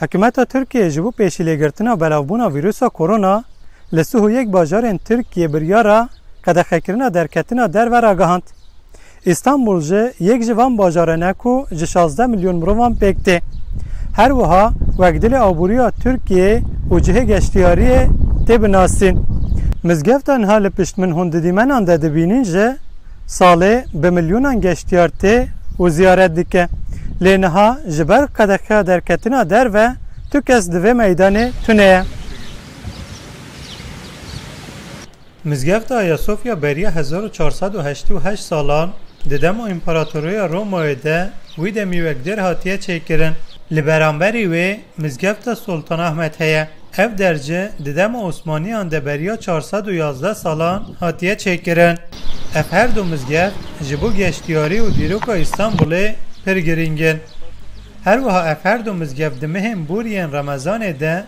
حکومت ترکیه جبو پیشیلگرتنا بلاوبونا ویروس کرونا لسه یک باجارن ترکیه بریارا قدخکرنا درکتنا در و راگهاند. استانبول جه یک جوان باجارنه کو 16 میلیون مروان پکته. هر وها وقدل آبوریا ترکیه و جه گشتیاری تبناسین. مزگفتان حال پشت من هنددیمن آنده دبینین جه ساله به میلیونان گشتیار ته و زیارت دیکه. لینها جبر قدخه درکتنا در و تو کس دوه میدان تونه. مزگفت آیا صوفیا بریا 1488 سالان ددم و امپراتوری رومای ده ویده میوکدر هاتیه چیکرن. لبرانبری وی مزگفت سلطان احمد هیه. اف درجه ددم عثمانی آن ده بریا 411 سالان هاتیه چیکرن. اف هر دو مزگفت جبو گشتیاری و دیروکا استانبوله پرگرینگن. هر وها اف هر دو مزگفت مهم بورین رمضان ده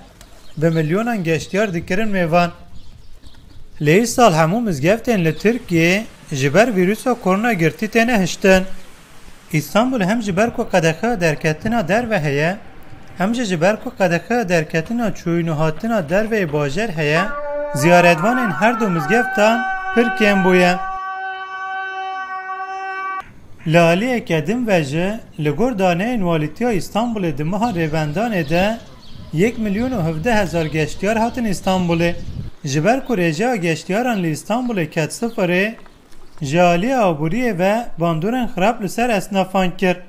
به میلیونان گشتیار دکرن میوان. لی سال همو مزگفتن لترکیه جبر ویروسا کرونا گرتی تنه هشتن. استانبول هم جبر کو قدخه درکتنا در و هیه هم جبر کو قدخه درکتنا چوینو هاتنا در و باجر هیه زیارتوانین هر دو مزگفتان پر کم بویه. لالی اکدم وجه لگور دانه انوالیتیا استانبول دمها ریوندان ده 1,017,000 گشتیار هاتن استانبوله. جبر کو رجا گشتیاران لی استانبول کت سفره جالی آبوریه و باندورن خراب لسر اسنافان کرد.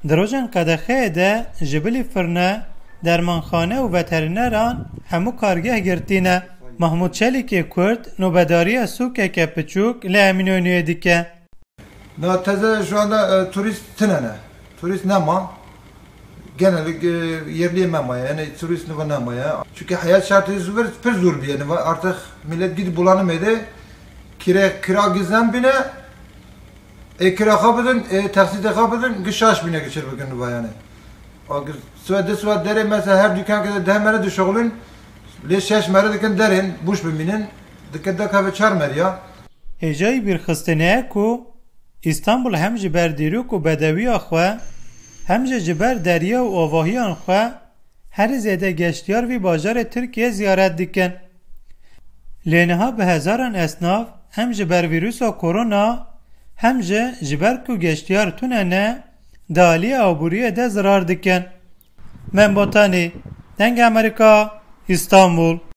دروژن قدخه ده جبلی فرنه درمانخانه و وترینران همو کارگه گرتینه. محمود چلیک کرد نوبداری سوکه که پچوک لامینونیه دیکه. نه تازه şu anda turist tınene. Turist nema. Genellikle yerli memaya yani turist ne nemaya. Çünkü hayat şartı zor, pek zor bir yani artık millet gidip bulanamadı. Kira gizlen bine kira kabulün taksite kabulün gışaş bine geçer bugün bu yani. Suat dere mesela her dükkan kadar demere de şoğulun le şeş mere dükkan derin boş biminin dükkanda kahve çarmer ya. Hecai bir xistene ku İstanbul hem jiber diru ku bedevi axwa hem jiber derya و آواهیان خو هر زیده گشتیار وی باجار ترکیه زیارت دیکن. لینها به هزاران اسناف هم جبر ویروس و کرونا هم جبر کو گشتیار تونه دالی آبوریه ده زرار دیکن. من بوتانی دنگ امریکا استانبول